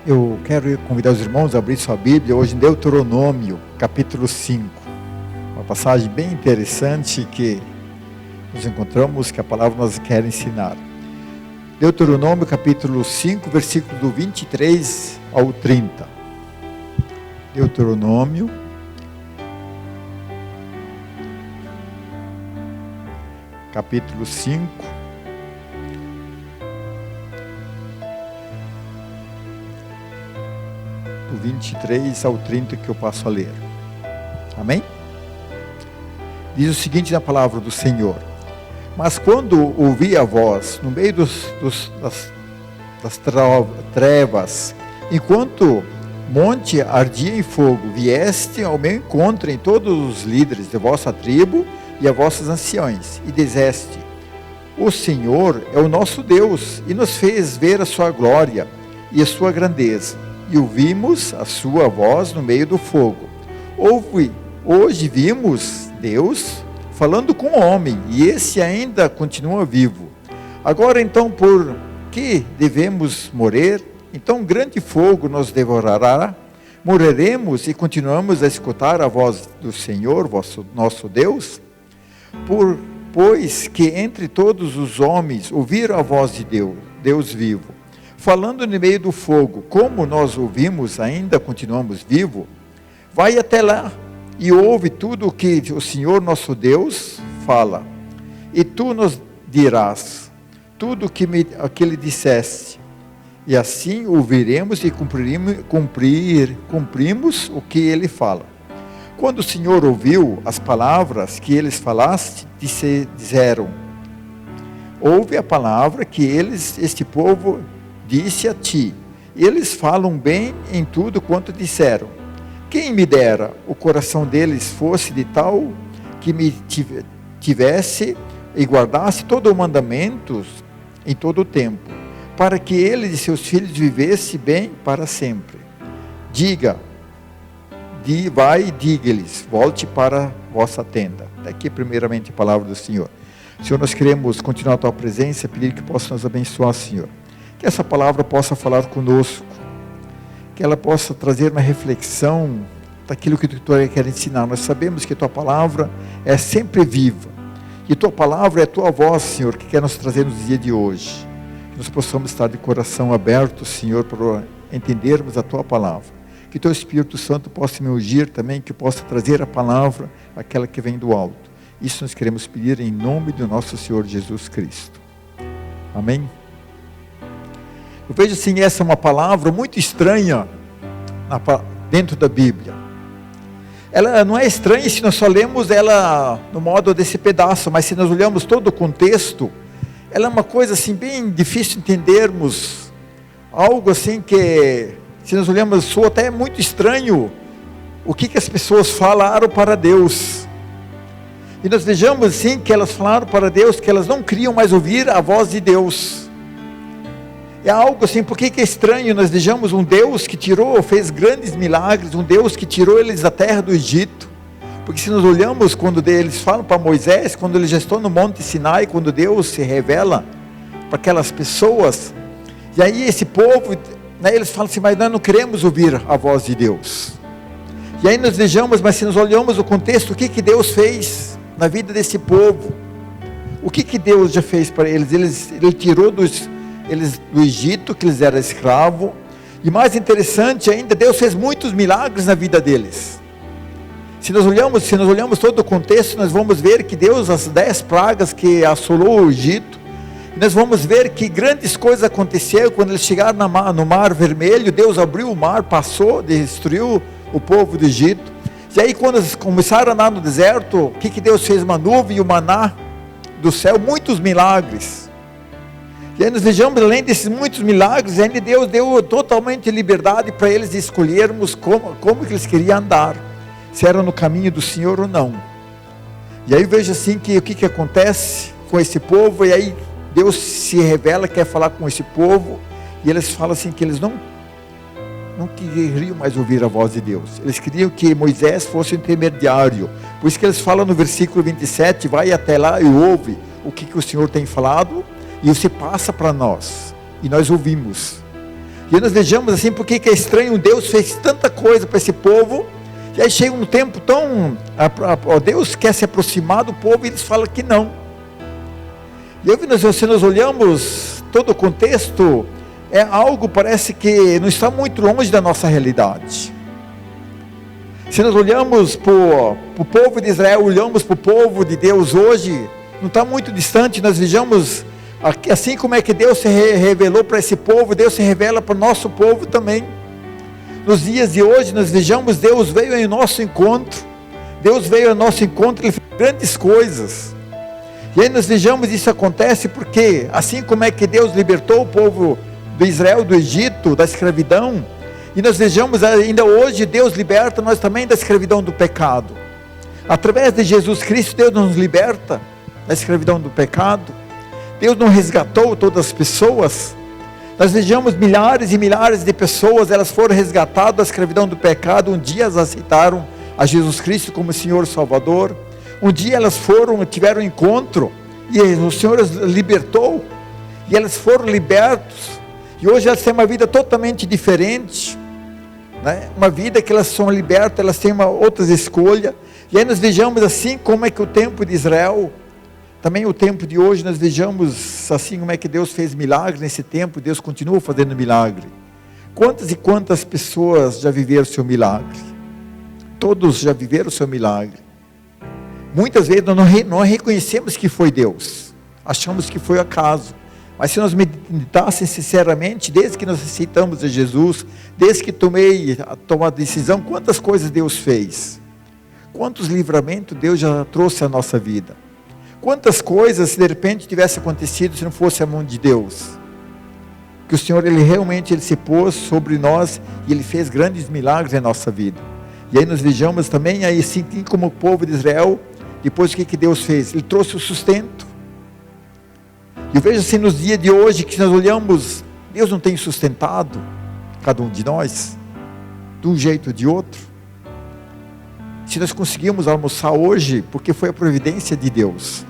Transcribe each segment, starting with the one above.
Eu quero convidar os irmãos a abrir sua Bíblia hoje em Deuteronômio, capítulo 5. Uma passagem bem interessante que nos encontramos, que a palavra nos quer ensinar. Deuteronômio, capítulo 5, versículo do 23 ao 30. Deuteronômio, capítulo 5. Do 23 ao 30 que eu passo a ler. Amém? Diz o seguinte na palavra do Senhor: mas quando ouvi a voz no meio das trevas, enquanto monte ardia em fogo, vieste ao meu encontro em todos os líderes de vossa tribo e a vossos anciões, e disseste: o Senhor é o nosso Deus, e nos fez ver a sua glória e a sua grandeza. E ouvimos a sua voz no meio do fogo. Hoje vimos Deus falando com o homem, e esse ainda continua vivo. Agora então, por que devemos morrer? Então grande fogo nos devorará? Morreremos e continuamos a escutar a voz do Senhor, nosso Deus? Pois que entre todos os homens ouviram a voz de Deus vivo, falando no meio do fogo, como nós ouvimos, ainda continuamos vivos, vai até lá e ouve tudo o que o Senhor nosso Deus fala. E tu nos dirás tudo o que lhe disseste. E assim ouviremos e cumprimos o que ele fala. Quando o Senhor ouviu as palavras que eles falaste, disseram: ouve a palavra que este povo disse a ti, eles falam bem em tudo quanto disseram. Quem me dera o coração deles fosse de tal que me tivesse e guardasse todo o mandamento em todo o tempo, para que eles e seus filhos vivessem bem para sempre. Vai e diga-lhes: volte para a vossa tenda. Daqui primeiramente a palavra do Senhor. Senhor, nós queremos continuar a tua presença, pedir que possa nos abençoar, Senhor. Que essa palavra possa falar conosco, que ela possa trazer uma reflexão daquilo que tu quer ensinar. Nós sabemos que a tua palavra é sempre viva, e tua palavra é a tua voz, Senhor, que quer nos trazer no dia de hoje. Que nós possamos estar de coração aberto, Senhor, para entendermos a tua palavra. Que teu Espírito Santo possa me ungir também, que possa trazer a palavra, aquela que vem do alto. Isso nós queremos pedir em nome do nosso Senhor Jesus Cristo. Amém? Eu vejo assim, essa é uma palavra muito estranha dentro da Bíblia. Ela não é estranha se nós só lemos ela no modo desse pedaço, mas se nós olhamos todo o contexto, ela é uma coisa assim bem difícil de entendermos. Algo assim que, se nós olhamos, soa até muito estranho o que as pessoas falaram para Deus. E nós vejamos assim que elas falaram para Deus que elas não queriam mais ouvir a voz de Deus. É algo assim, porque é estranho, nós vejamos um Deus que fez grandes milagres, um Deus que tirou eles da terra do Egito. Porque se nós olhamos quando eles falam para Moisés, quando eles já estão no Monte Sinai, quando Deus se revela para aquelas pessoas, e aí esse povo, eles falam assim: mas nós não queremos ouvir a voz de Deus. E aí nós vejamos, mas se nós olhamos o contexto, o que Deus fez na vida desse povo? O que Deus já fez para eles? Ele tirou eles do Egito, que eles eram escravos, e mais interessante ainda, Deus fez muitos milagres na vida deles. Se nós olhamos todo o contexto, nós vamos ver que Deus, as 10 pragas que assolou o Egito, nós vamos ver que grandes coisas aconteceram quando eles chegaram no mar vermelho. Deus abriu o mar, passou, destruiu o povo do Egito. E aí quando eles começaram a andar no deserto, o que Deus fez? Uma nuvem e o maná do céu, muitos milagres. E aí nós vejamos, além desses muitos milagres, ainda Deus deu totalmente liberdade para eles escolhermos como que eles queriam andar, se era no caminho do Senhor ou não. E aí veja assim que o que acontece com esse povo, e aí Deus se revela, quer falar com esse povo, e eles falam assim que eles não queriam mais ouvir a voz de Deus. Eles queriam que Moisés fosse o intermediário. Por isso que eles falam no versículo 27, vai até lá e ouve o que o Senhor tem falado, e você passa para nós, e nós ouvimos. E nós vejamos assim, porque que é estranho, Deus fez tanta coisa para esse povo, e aí chega um tempo tão, Deus quer se aproximar do povo, e eles falam que não. E aí, se nós olhamos todo o contexto, é algo, parece que não está muito longe da nossa realidade. Se nós olhamos para o povo de Israel, olhamos para o povo de Deus hoje, não está muito distante. Nós vejamos, assim como é que Deus se revelou para esse povo, Deus se revela para o nosso povo também. Nos dias de hoje, nós vejamos, Deus veio em nosso encontro, Deus veio ao nosso encontro, Ele fez grandes coisas. E aí nós vejamos, isso acontece porque, assim como é que Deus libertou o povo de Israel do Egito, da escravidão, e nós vejamos ainda hoje, Deus liberta nós também da escravidão do pecado. Através de Jesus Cristo, Deus nos liberta da escravidão do pecado. Deus não resgatou todas as pessoas. Nós vejamos milhares e milhares de pessoas, elas foram resgatadas da escravidão do pecado. Um dia elas aceitaram a Jesus Cristo como Senhor Salvador. Um dia elas tiveram um encontro, e o Senhor as libertou, e elas foram libertas, e hoje elas têm uma vida totalmente diferente, né? Uma vida que elas são libertas, elas têm uma outra escolha. E aí nós vejamos assim como é que o tempo de Israel, também o tempo de hoje, nós vejamos assim como é que Deus fez milagre nesse tempo. Deus continua fazendo milagre. Quantas e quantas pessoas já viveram o seu milagre? Todos já viveram o seu milagre. Muitas vezes nós não reconhecemos que foi Deus, achamos que foi acaso. Mas se nós meditássemos sinceramente, desde que nós aceitamos a Jesus, desde que tomei a decisão, quantas coisas Deus fez, quantos livramentos Deus já trouxe à nossa vida, quantas coisas, se de repente tivesse acontecido, se não fosse a mão de Deus, que o Senhor, Ele realmente se pôs sobre nós, e Ele fez grandes milagres em nossa vida. E aí nós vejamos também, aí assim como o povo de Israel, depois o que Deus fez? Ele trouxe o sustento. E eu vejo assim nos dias de hoje, que nós olhamos, Deus não tem sustentado cada um de nós, de um jeito ou de outro. Se nós conseguimos almoçar hoje, porque foi a providência de Deus.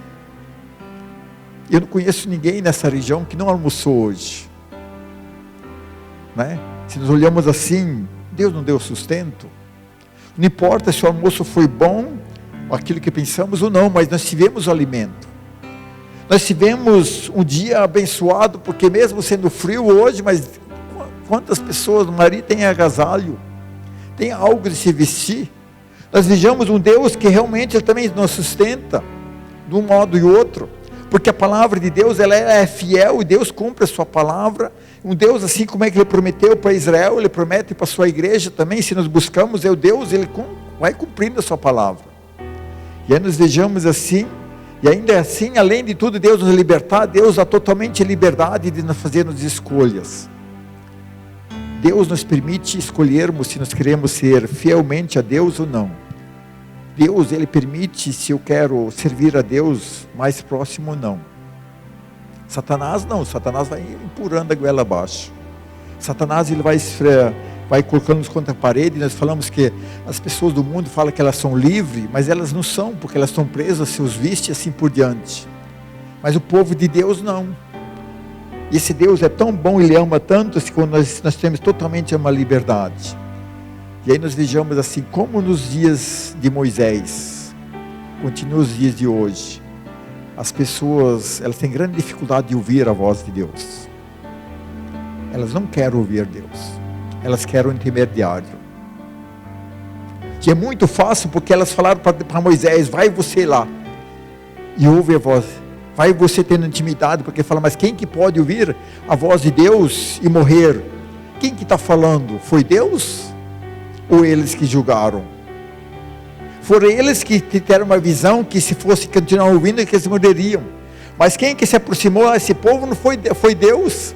Eu não conheço ninguém nessa região que não almoçou hoje, né? Se nós olhamos assim, Deus não deu sustento. Não importa se o almoço foi bom, aquilo que pensamos ou não, mas nós tivemos o alimento. Nós tivemos um dia abençoado, porque mesmo sendo frio hoje, mas quantas pessoas, o marido tem agasalho, tem algo de se vestir. Nós vejamos um Deus que realmente Ele também nos sustenta, de um modo e outro, porque a palavra de Deus, ela é fiel, e Deus cumpre a sua palavra. Um Deus assim como é que Ele prometeu para Israel, Ele promete para a sua igreja também. Se nós buscamos o Deus, Ele vai cumprindo a sua palavra. E aí nós vejamos assim, e ainda assim, além de tudo, Deus nos libertar, Deus dá totalmente a liberdade de nós fazermos escolhas. Deus nos permite escolhermos se nós queremos ser fielmente a Deus ou não. Deus, Ele permite se eu quero servir a Deus mais próximo ou não. Satanás não, Satanás vai empurrando a goela abaixo. Satanás, ele vai colocando-nos contra a parede. E nós falamos que as pessoas do mundo falam que elas são livres, mas elas não são, porque elas estão presas a seus vícios e assim por diante. Mas o povo de Deus não. E esse Deus é tão bom, Ele ama tanto, que quando nós temos totalmente uma liberdade. E aí nós vejamos assim, como nos dias de Moisés, continua os dias de hoje, as pessoas, elas têm grande dificuldade de ouvir a voz de Deus. Elas não querem ouvir Deus, elas querem um intermediário. Que é muito fácil, porque elas falaram para Moisés, vai você lá, e ouve a voz. Vai você tendo intimidade, porque fala, mas quem que pode ouvir a voz de Deus e morrer? Quem que está falando? Foi Deus? Ou eles que julgaram? Foram eles que tiveram uma visão que se fosse continuar ouvindo, que eles morreriam. Mas quem que se aproximou a esse povo não foi Deus.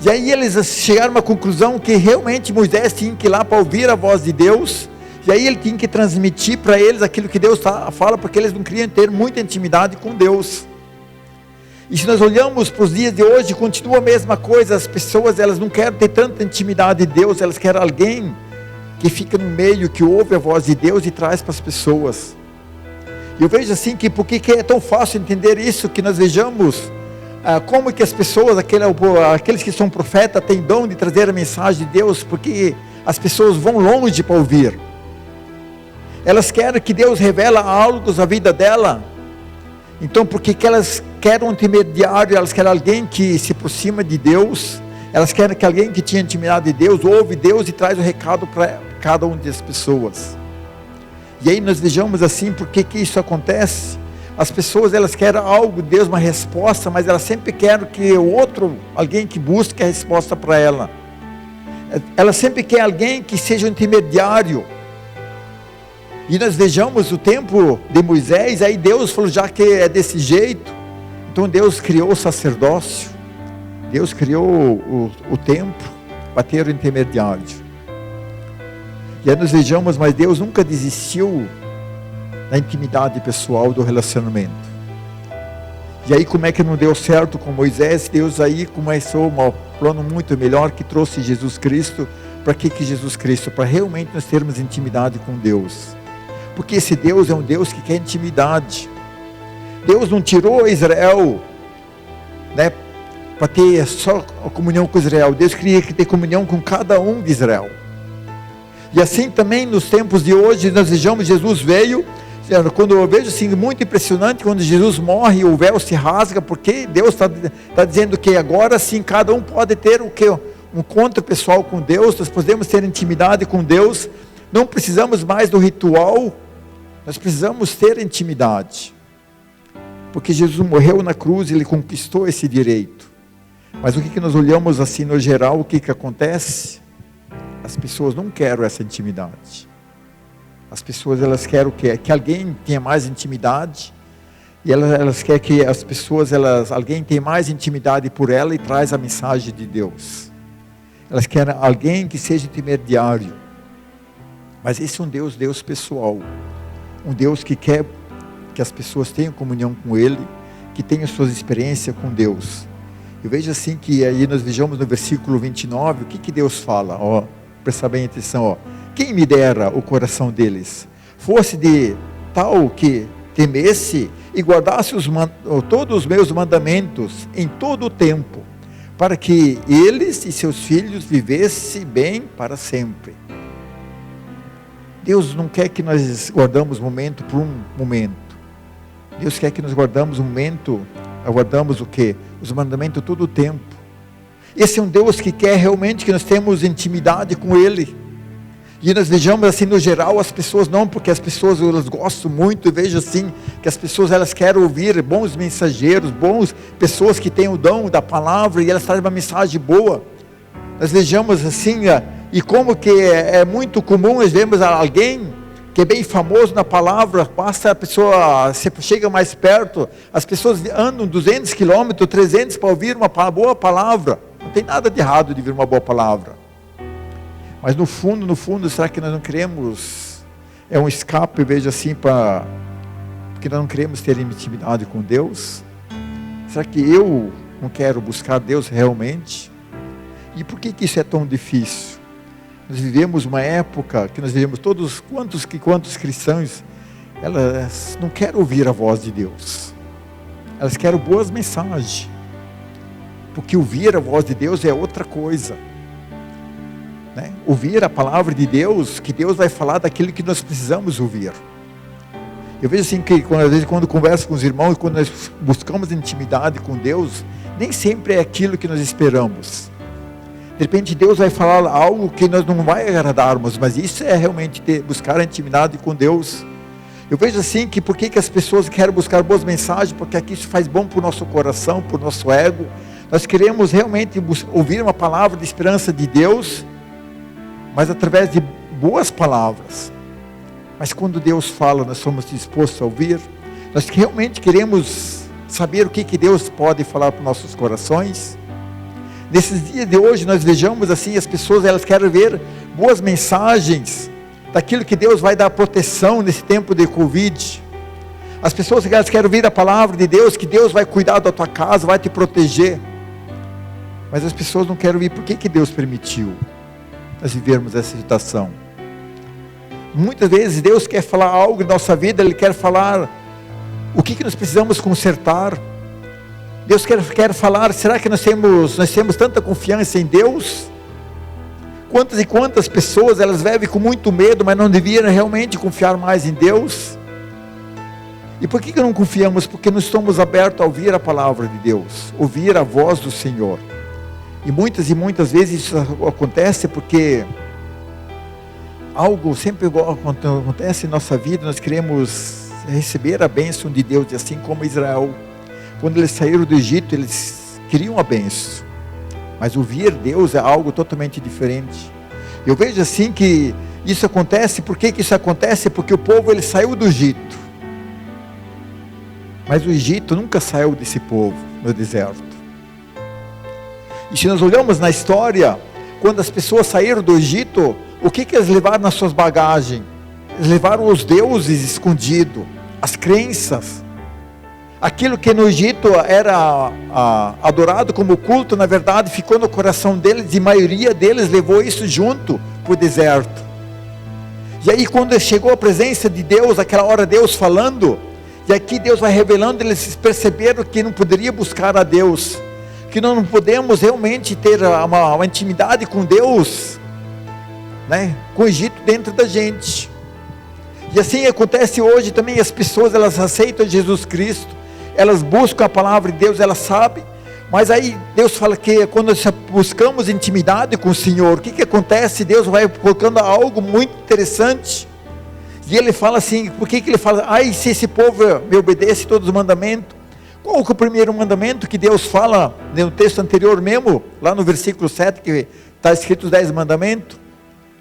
E aí eles chegaram a uma conclusão que realmente Moisés tinha que ir lá para ouvir a voz de Deus. E aí ele tinha que transmitir para eles aquilo que Deus fala, porque eles não queriam ter muita intimidade com Deus. E se nós olhamos para os dias de hoje, continua a mesma coisa. As pessoas, elas não querem ter tanta intimidade de Deus, elas querem alguém que fica no meio, que ouve a voz de Deus e traz para as pessoas. E eu vejo assim que, porque que é tão fácil entender isso, que nós vejamos como que as pessoas, aqueles que são profetas, têm dom de trazer a mensagem de Deus, porque as pessoas vão longe para ouvir. Elas querem que Deus revele algo da vida dela. Então, porque que elas querem um intermediário, elas querem alguém que se aproxima de Deus, elas querem que alguém que tinha intimidade de Deus, ouve Deus e traz o recado para cada uma das pessoas. E aí nós vejamos assim, por que isso acontece? As pessoas, elas querem algo de Deus, uma resposta, mas elas sempre querem que o outro, alguém que busque a resposta para ela. Elas sempre querem alguém que seja um intermediário. E nós vejamos o tempo de Moisés, aí Deus falou, já que é desse jeito, então Deus criou o sacerdócio, Deus criou o templo para ter o intermediário. E aí nós vejamos, mas Deus nunca desistiu da intimidade pessoal, do relacionamento. E aí como é que não deu certo com Moisés? Deus aí começou um plano muito melhor, que trouxe Jesus Cristo. Para que Jesus Cristo? Para realmente nós termos intimidade com Deus. Porque esse Deus é um Deus que quer intimidade. Deus não tirou Israel, né, para ter só a comunhão com Israel. Deus queria ter comunhão com cada um de Israel. E assim também nos tempos de hoje, nós vejamos, Jesus veio. Quando eu vejo assim, muito impressionante, quando Jesus morre, o véu se rasga, porque Deus está dizendo que agora sim, cada um pode ter um encontro pessoal com Deus, nós podemos ter intimidade com Deus, não precisamos mais do ritual, nós precisamos ter intimidade, porque Jesus morreu na cruz, Ele conquistou esse direito. Mas o que nós olhamos assim no geral, o que acontece? As pessoas não querem essa intimidade. As pessoas, elas querem o quê? Que alguém tenha mais intimidade, e elas querem que as pessoas, alguém tenha mais intimidade por ela e traz a mensagem de Deus. Elas querem alguém que seja intermediário. Mas esse é um Deus pessoal, um Deus que quer que as pessoas tenham comunhão com Ele, que tenham suas experiências com Deus. Eu vejo assim que aí nós vejamos no versículo 29, o que Deus fala, presta bem atenção, quem me dera o coração deles, fosse de tal que temesse e guardasse todos os meus mandamentos em todo o tempo, para que eles e seus filhos vivessem bem para sempre. Deus não quer que nós guardamos momento por um momento. Deus quer que nós guardamos guardamos o quê? Os mandamentos todo o tempo. Esse é um Deus que quer realmente que nós tenhamos intimidade com Ele. E nós vejamos assim no geral, as pessoas não, porque as pessoas elas gostam muito, eu vejo assim, que as pessoas elas querem ouvir bons mensageiros, pessoas que têm o dom da palavra e elas trazem uma mensagem boa. Nós vejamos assim, e como que é muito comum, nós vemos alguém que é bem famoso na palavra, basta a pessoa, você chega mais perto, as pessoas andam 200 quilômetros, 300 para ouvir uma boa palavra. Não tem nada de errado de ouvir uma boa palavra. Mas no fundo, será que nós não queremos, é um escape, eu vejo assim, porque nós não queremos ter intimidade com Deus? Será que eu não quero buscar Deus realmente? E por que isso é tão difícil? Nós vivemos uma época que nós vivemos quantos cristãos, elas não querem ouvir a voz de Deus. Elas querem boas mensagens. Porque ouvir a voz de Deus é outra coisa. Né? Ouvir a palavra de Deus, que Deus vai falar daquilo que nós precisamos ouvir. Eu vejo assim que às vezes quando converso com os irmãos, quando nós buscamos intimidade com Deus, nem sempre é aquilo que nós esperamos. De repente Deus vai falar algo que nós não vai agradarmos, mas isso é realmente buscar a intimidade com Deus. Eu vejo assim que por que as pessoas querem buscar boas mensagens? Porque aqui isso faz bom para o nosso coração, para o nosso ego. Nós queremos realmente ouvir uma palavra de esperança de Deus, mas através de boas palavras. Mas quando Deus fala, nós somos dispostos a ouvir. Nós realmente queremos saber o que Deus pode falar para os nossos corações. Nesses dias de hoje nós vejamos assim, as pessoas elas querem ver boas mensagens daquilo que Deus vai dar proteção nesse tempo de Covid. As pessoas elas querem ouvir a palavra de Deus, que Deus vai cuidar da tua casa, vai te proteger. Mas as pessoas não querem ouvir por que Deus permitiu nós vivermos essa situação. Muitas vezes Deus quer falar algo em nossa vida, Ele quer falar o que nós precisamos consertar. Deus quer falar, será que nós temos tanta confiança em Deus? Quantas e quantas pessoas, elas vivem com muito medo, mas não deviam realmente confiar mais em Deus? E por que não confiamos? Porque não estamos abertos a ouvir a palavra de Deus, ouvir a voz do Senhor. E muitas vezes isso acontece porque algo sempre acontece em nossa vida, nós queremos receber a bênção de Deus, e assim como Israel, quando eles saíram do Egito, eles queriam a bênção, mas ouvir Deus é algo totalmente diferente. Eu vejo assim que isso acontece. Por que isso acontece? Porque o povo, ele saiu do Egito, mas o Egito nunca saiu desse povo no deserto. E se nós olhamos na história, quando as pessoas saíram do Egito, o que eles levaram nas suas bagagens? Eles levaram os deuses escondidos, as crenças. Aquilo que no Egito era adorado como culto, na verdade ficou no coração deles, e a maioria deles levou isso junto para o deserto. E aí quando chegou a presença de Deus, aquela hora Deus falando, e aqui Deus vai revelando, eles perceberam que não poderia buscar a Deus, que nós não podemos realmente ter uma intimidade com Deus, né, com o Egito dentro da gente. E assim acontece hoje também. As pessoas, elas aceitam Jesus Cristo, elas buscam a palavra de Deus, elas sabem, mas aí Deus fala que quando nós buscamos intimidade com o Senhor, o que acontece? Deus vai colocando algo muito interessante, e Ele fala assim, por que Ele fala, se esse povo me obedece todos os mandamentos? Qual que é o primeiro mandamento que Deus fala no texto anterior mesmo, lá no versículo 7, que está escrito os 10 mandamentos?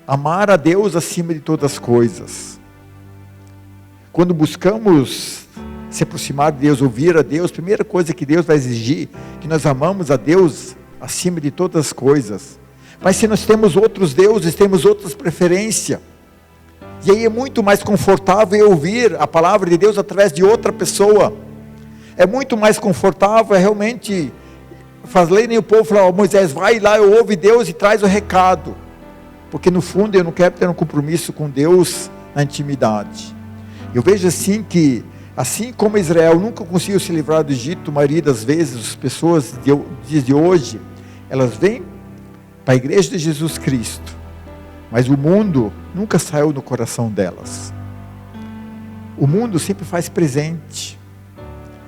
Amar a Deus acima de todas as coisas. Quando buscamos se aproximar de Deus, ouvir a Deus, a primeira coisa que Deus vai exigir, que nós amamos a Deus acima de todas as coisas. Mas se nós temos outros deuses, temos outras preferências, e aí é muito mais confortável eu ouvir a palavra de Deus através de outra pessoa. É muito mais confortável realmente fazer nem o povo falar, Moisés, vai lá, eu ouve Deus e traz o recado. Porque no fundo eu não quero ter um compromisso com Deus na intimidade. Eu vejo assim que, assim como Israel nunca conseguiu se livrar do Egito, a maioria das vezes as pessoas dias de hoje, elas vêm para a igreja de Jesus Cristo, mas o mundo nunca saiu do coração delas. O mundo sempre faz presente,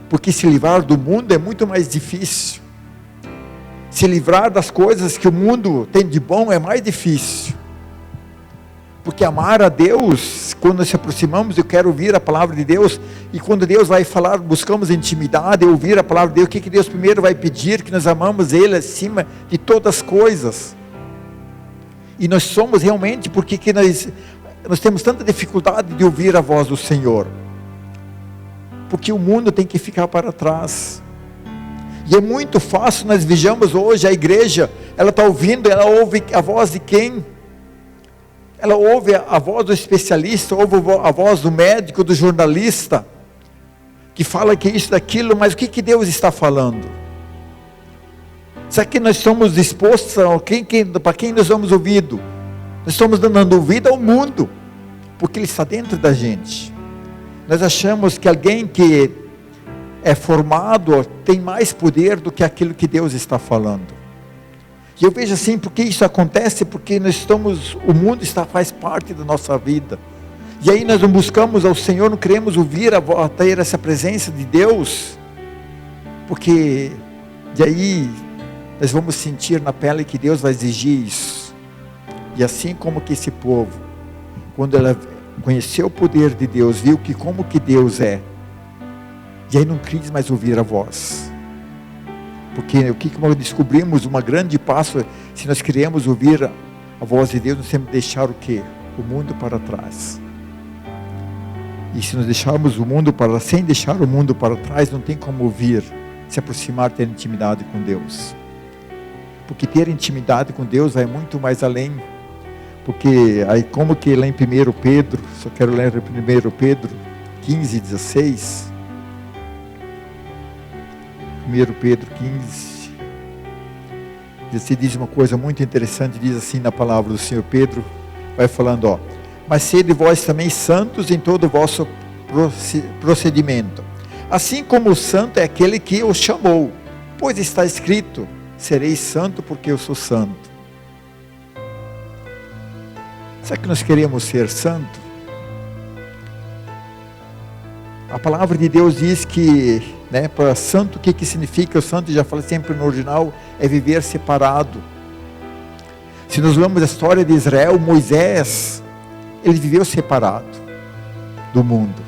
porque se livrar do mundo é muito mais difícil. Se livrar das coisas que o mundo tem de bom é mais difícil. Porque amar a Deus, quando nós se aproximamos, eu quero ouvir a palavra de Deus, e quando Deus vai falar, buscamos intimidade, ouvir a palavra de Deus, o que Deus primeiro vai pedir? Que nós amamos Ele acima de todas as coisas. E nós somos realmente, porque que nós temos tanta dificuldade de ouvir a voz do Senhor? Porque o mundo tem que ficar para trás. E é muito fácil, nós vejamos hoje a igreja, ela está ouvindo, ela ouve a voz de quem? Ela ouve a voz do especialista, ouve a voz do médico, do jornalista, que fala que isso, daquilo, mas o que Deus está falando? Será que nós estamos dispostos para quem nós vamos ouvido? Nós estamos dando ouvido ao mundo, porque ele está dentro da gente. Nós achamos que alguém que é formado tem mais poder do que aquilo que Deus está falando. E eu vejo assim, porque isso acontece, porque o mundo faz parte da nossa vida. E aí nós não buscamos ao Senhor, não queremos ouvir, ter essa presença de Deus, porque de aí nós vamos sentir na pele que Deus vai exigir isso. E assim como que esse povo, quando ela conheceu o poder de Deus, viu como que Deus é, e aí não quis mais ouvir a voz. Porque o que nós descobrimos, uma grande passo, se nós queremos ouvir a voz de Deus, nós temos que deixar o quê? O mundo para trás. E se nós deixarmos o mundo sem deixar o mundo para trás, não tem como ouvir, se aproximar, ter intimidade com Deus. Porque ter intimidade com Deus vai muito mais além. Porque aí como que lá em 1 Pedro, só quero ler 1 Pedro 15, 16... 1 Pedro 15, diz uma coisa muito interessante, diz assim na palavra do Senhor. Pedro vai falando, mas sede vós também santos em todo o vosso procedimento, assim como o santo é aquele que os chamou. Pois está escrito: serei santo porque eu sou santo. Será que nós queremos ser santo? A palavra de Deus diz que, para santo, o que significa? O santo, já falei sempre no original, é viver separado. Se nós vemos a história de Israel, Moisés, ele viveu separado do mundo.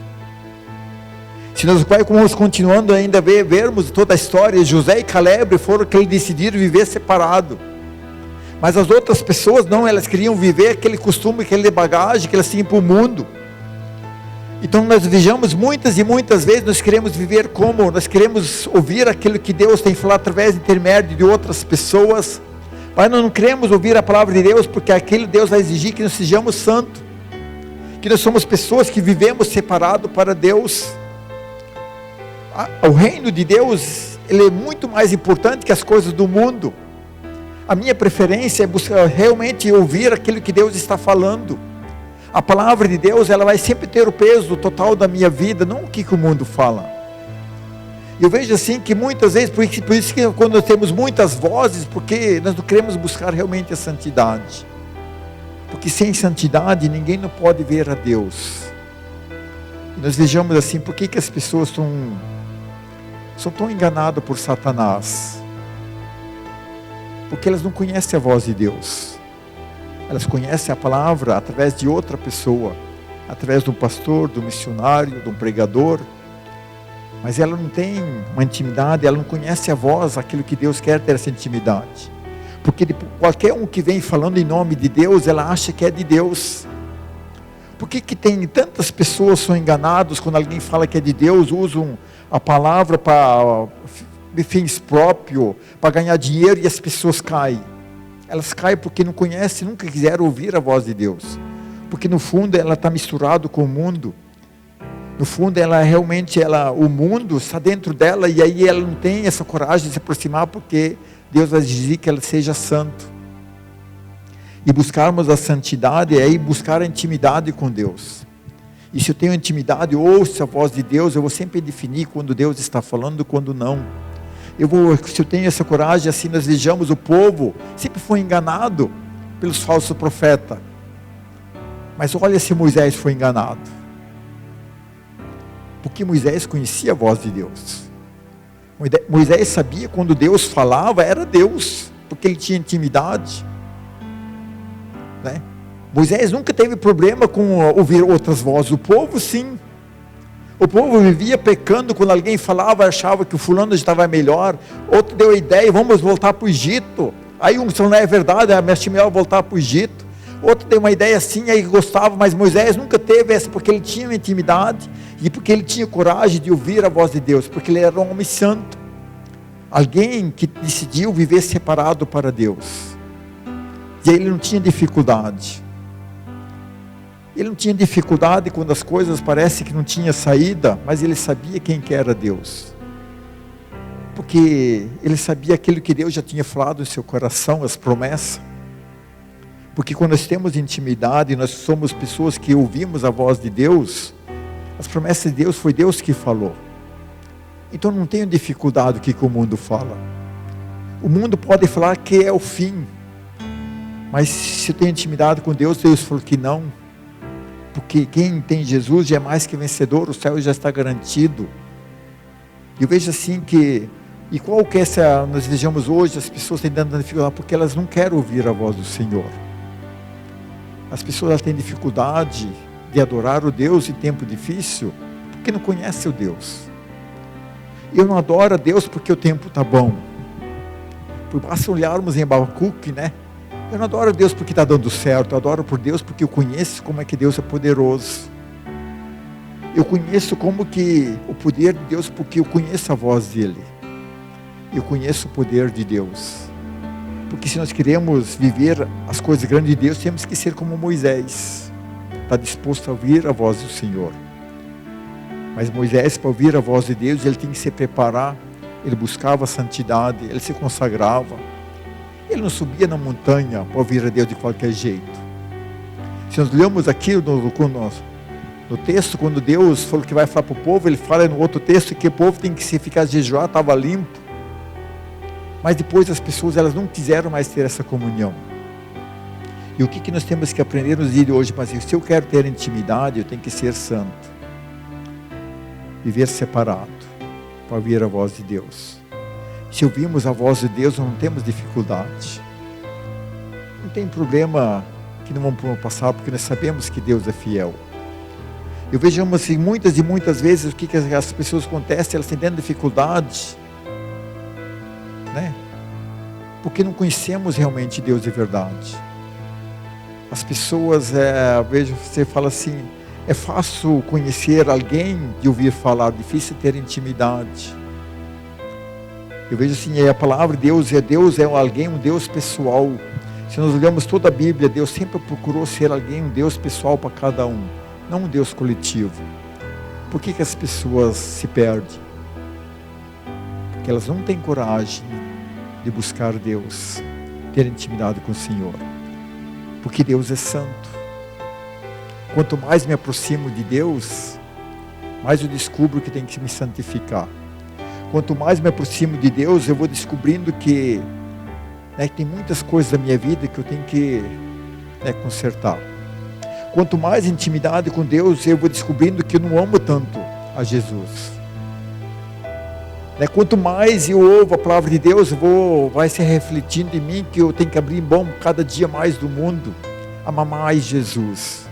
Se nós vamos continuando ainda vermos toda a história, José e Caleb foram que eles decidiram viver separado. Mas as outras pessoas não, elas queriam viver aquele costume, aquele bagagem que elas tinham para o mundo. Então nós vejamos muitas e muitas vezes nós queremos viver como? Nós queremos ouvir aquilo que Deus tem falado através do intermédio de outras pessoas, mas nós não queremos ouvir a palavra de Deus, porque aquele Deus vai exigir que nós sejamos santos, que nós somos pessoas que vivemos separado para Deus. O reino de Deus, ele é muito mais importante que as coisas do mundo. A minha preferência é buscar realmente ouvir aquilo que Deus está falando. A palavra de Deus, ela vai sempre ter o peso total da minha vida, não o que o mundo fala. Eu vejo assim que muitas vezes, por isso que quando nós temos muitas vozes, porque nós não queremos buscar realmente a santidade. Porque sem santidade ninguém não pode ver a Deus. E nós vejamos assim, por que as pessoas são tão enganadas por Satanás? Porque elas não conhecem a voz de Deus. Elas conhecem a palavra através de outra pessoa, através de um pastor, de um missionário, de um pregador, mas ela não tem uma intimidade, ela não conhece a voz, aquilo que Deus quer ter essa intimidade. Porque qualquer um que vem falando em nome de Deus, ela acha que é de Deus. Por que tem tantas pessoas que são enganadas quando alguém fala que é de Deus, usam a palavra para fins próprios, para ganhar dinheiro, e as pessoas caem? Elas caem porque não conhecem, nunca quiseram ouvir a voz de Deus. Porque no fundo ela está misturada com o mundo. No fundo ela realmente, o mundo está dentro dela, e aí ela não tem essa coragem de se aproximar, porque Deus vai exigir que ela seja santo. E buscarmos a santidade é aí buscar a intimidade com Deus. E se eu tenho intimidade, ouço a voz de Deus, eu vou sempre definir quando Deus está falando e quando não. Se eu tenho essa coragem, assim nós vejamos o povo, sempre foi enganado pelos falsos profetas. Mas olha se Moisés foi enganado. Porque Moisés conhecia a voz de Deus. Moisés sabia quando Deus falava, era Deus, porque ele tinha intimidade. Moisés nunca teve problema com ouvir outras vozes. O povo sim. O povo vivia pecando quando alguém falava, achava que o fulano estava melhor. Outro deu a ideia, vamos voltar para o Egito. Aí um falou, não é verdade, é melhor voltar para o Egito. Outro deu uma ideia assim, aí gostava, mas Moisés nunca teve essa, porque ele tinha uma intimidade, e porque ele tinha coragem de ouvir a voz de Deus, porque ele era um homem santo. Alguém que decidiu viver separado para Deus. E aí ele não tinha dificuldade. Ele não tinha dificuldade quando as coisas parecem que não tinha saída, mas ele sabia quem que era Deus. Porque ele sabia aquilo que Deus já tinha falado em seu coração, as promessas. Porque quando nós temos intimidade, nós somos pessoas que ouvimos a voz de Deus, as promessas de Deus foi Deus que falou. Então não tenho dificuldade com o que o mundo fala. O mundo pode falar que é o fim, mas se eu tenho intimidade com Deus, Deus falou que não. Porque quem tem Jesus já é mais que vencedor, o céu já está garantido. Eu vejo assim que, e qual que é nós vejamos hoje, as pessoas têm tanta dificuldade, porque elas não querem ouvir a voz do Senhor. As pessoas elas têm dificuldade de adorar o Deus em tempo difícil, porque não conhecem o Deus. Eu não adoro a Deus porque o tempo está bom. Basta olharmos em Abacuque, Eu não adoro a Deus porque está dando certo, eu adoro por Deus porque eu conheço como é que Deus é poderoso. Eu conheço como que o poder de Deus, porque eu conheço a voz dEle. Eu conheço o poder de Deus. Porque se nós queremos viver as coisas grandes de Deus, temos que ser como Moisés. Está disposto a ouvir a voz do Senhor. Mas Moisés, para ouvir a voz de Deus, ele tem que se preparar. Ele buscava a santidade, ele se consagrava. Ele não subia na montanha para ouvir a Deus de qualquer jeito. Se nós lemos aqui no texto, quando Deus falou que vai falar para o povo, ele fala no outro texto que o povo tem que se ficar jejuar, estava limpo. Mas depois as pessoas, elas não quiseram mais ter essa comunhão. E o que nós temos que aprender nos dias de hoje? Mas se eu quero ter intimidade, eu tenho que ser santo. Viver separado, para ouvir a voz de Deus. Se ouvirmos a voz de Deus, não temos dificuldade. Não tem problema que não vamos passar, porque nós sabemos que Deus é fiel. Eu vejo assim, muitas e muitas vezes, o que as pessoas acontecem, elas têm dificuldade, né? Porque não conhecemos realmente Deus de verdade. As pessoas, eu vejo, você fala assim, é fácil conhecer alguém de ouvir falar, difícil ter intimidade. Eu vejo assim, a palavra de Deus é alguém, um Deus pessoal. Se nós olhamos toda a Bíblia, Deus sempre procurou ser alguém, um Deus pessoal para cada um, não um Deus coletivo. Por que as pessoas se perdem? Porque elas não têm coragem de buscar Deus, ter intimidade com o Senhor. Porque Deus é santo. Quanto mais me aproximo de Deus, mais eu descubro que tenho que me santificar. Quanto mais me aproximo de Deus, eu vou descobrindo que tem muitas coisas da minha vida que eu tenho que consertar. Quanto mais intimidade com Deus, eu vou descobrindo que eu não amo tanto a Jesus. Quanto mais eu ouvo a palavra de Deus, vai se refletindo em mim que eu tenho que abrir mão cada dia mais do mundo, amar mais Jesus.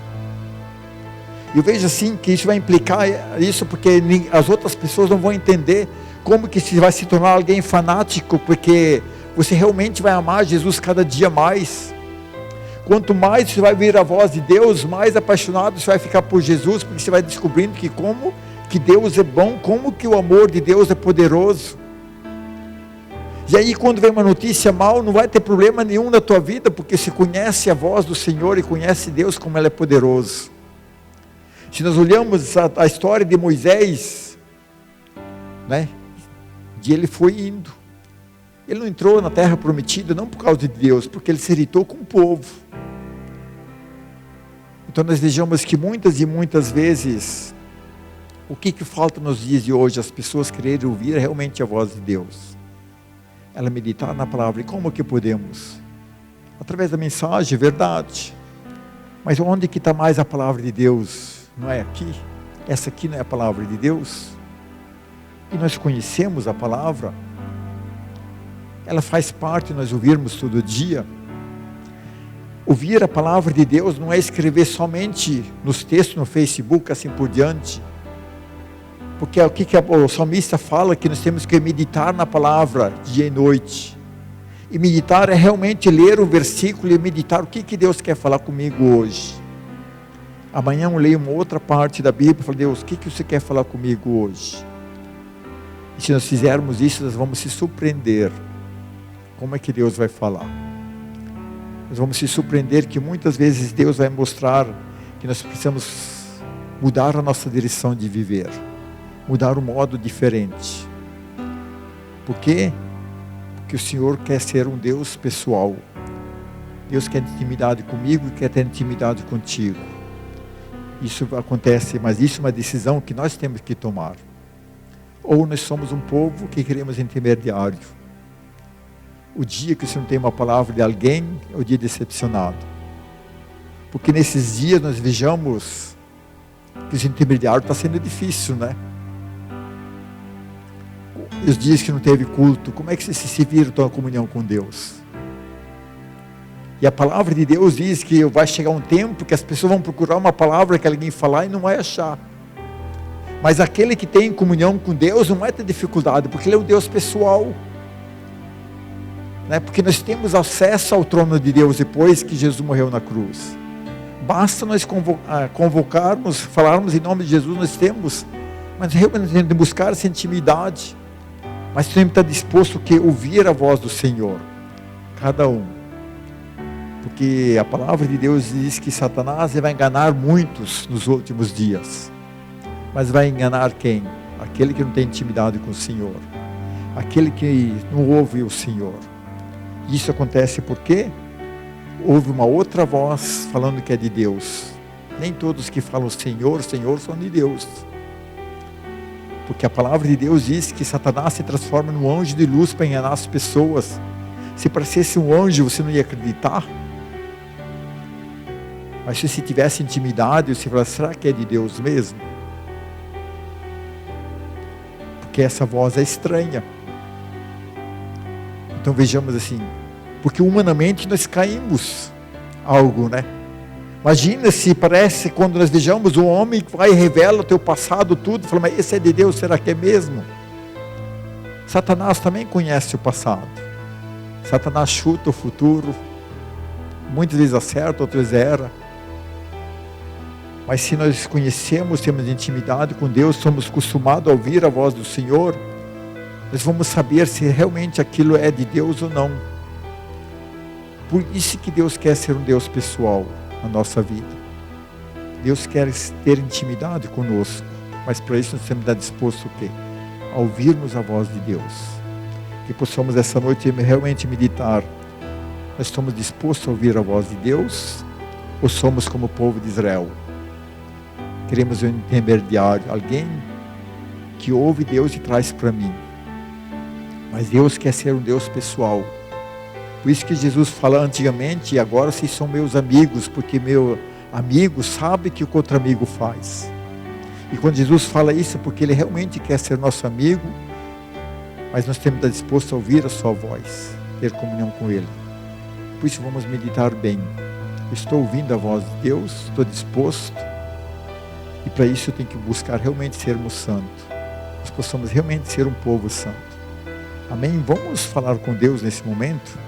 Eu vejo assim que isso vai implicar isso, porque as outras pessoas não vão entender como que você vai se tornar alguém fanático, porque você realmente vai amar Jesus cada dia mais. Quanto mais você vai ouvir a voz de Deus, mais apaixonado você vai ficar por Jesus, porque você vai descobrindo que como que Deus é bom, como que o amor de Deus é poderoso. E aí quando vem uma notícia mal, não vai ter problema nenhum na tua vida, porque você conhece a voz do Senhor e conhece Deus como Ele é poderoso. Se nós olhamos a história de Moisés, de ele foi indo. Ele não entrou na terra prometida, não por causa de Deus, porque ele se irritou com o povo. Então nós vejamos que muitas e muitas vezes, o que falta nos dias de hoje? As pessoas quererem ouvir realmente a voz de Deus. Ela meditar na palavra. E como que podemos? Através da mensagem, verdade. Mas onde que está mais a palavra de Deus? Não é aqui? Essa aqui não é a palavra de Deus? E nós conhecemos a palavra? Ela faz parte de nós ouvirmos todo dia. Ouvir a palavra de Deus não é escrever somente nos textos, no Facebook, assim por diante. Porque o que o salmista fala? Que nós temos que meditar na palavra dia e noite. E meditar é realmente ler o versículo e meditar o que Deus quer falar comigo hoje. Amanhã eu leio uma outra parte da Bíblia e falo, Deus, o que você quer falar comigo hoje? E se nós fizermos isso, nós vamos se surpreender. Como é que Deus vai falar? Nós vamos se surpreender que muitas vezes Deus vai mostrar que nós precisamos mudar a nossa direção de viver. Mudar um modo diferente. Por quê? Porque o Senhor quer ser um Deus pessoal. Deus quer intimidade comigo e quer ter intimidade contigo. Isso acontece, mas isso é uma decisão que nós temos que tomar. Ou nós somos um povo que queremos intermediário. O dia que você não tem uma palavra de alguém, é o dia decepcionado. Porque nesses dias nós vejamos que o intermediário está sendo difícil, E os dias que não teve culto, como é que você se vira a comunhão com Deus? E a palavra de Deus diz que vai chegar um tempo que as pessoas vão procurar uma palavra que alguém falar e não vai achar. Mas aquele que tem comunhão com Deus não vai ter dificuldade, porque Ele é um Deus pessoal. Porque nós temos acesso ao trono de Deus depois que Jesus morreu na cruz. Basta nós convocarmos, falarmos em nome de Jesus, nós temos. Mas realmente temos de buscar essa intimidade. Mas sempre está disposto a ouvir a voz do Senhor. Cada um. Porque a palavra de Deus diz que Satanás vai enganar muitos nos últimos dias. Mas vai enganar quem? Aquele que não tem intimidade com o Senhor. Aquele que não ouve o Senhor. Isso acontece porque houve uma outra voz falando que é de Deus. Nem todos que falam Senhor, Senhor são de Deus. Porque a palavra de Deus diz que Satanás se transforma num anjo de luz para enganar as pessoas. Se parecesse um anjo, você não ia acreditar? Mas se você tivesse intimidade, você falasse, será que é de Deus mesmo? Porque essa voz é estranha. Então vejamos assim, porque humanamente nós caímos algo, né? Imagina se parece quando nós vejamos um homem que vai e revela o teu passado tudo, fala, mas esse é de Deus, será que é mesmo? Satanás também conhece o passado. Satanás chuta o futuro, muitas vezes acerta, outras erra. Mas se nós conhecemos, temos intimidade com Deus, somos acostumados a ouvir a voz do Senhor, nós vamos saber se realmente aquilo é de Deus ou não. Por isso que Deus quer ser um Deus pessoal na nossa vida. Deus quer ter intimidade conosco, mas para isso nós temos que estar disposto o quê? A ouvirmos a voz de Deus. Que possamos essa noite realmente meditar. Nós estamos dispostos a ouvir a voz de Deus? Ou somos como o povo de Israel? Queremos um intermediário, alguém que ouve Deus e traz para mim. Mas Deus quer ser um Deus pessoal. Por isso que Jesus fala antigamente, e agora vocês são meus amigos, porque meu amigo sabe o que o outro amigo faz. E quando Jesus fala isso, é porque Ele realmente quer ser nosso amigo, mas nós temos que estar dispostos a ouvir a sua voz, ter comunhão com Ele. Por isso vamos meditar bem. Eu estou ouvindo a voz de Deus, estou disposto, e para isso eu tenho que buscar realmente sermos santos. Nós possamos realmente ser um povo santo. Amém? Vamos falar com Deus nesse momento?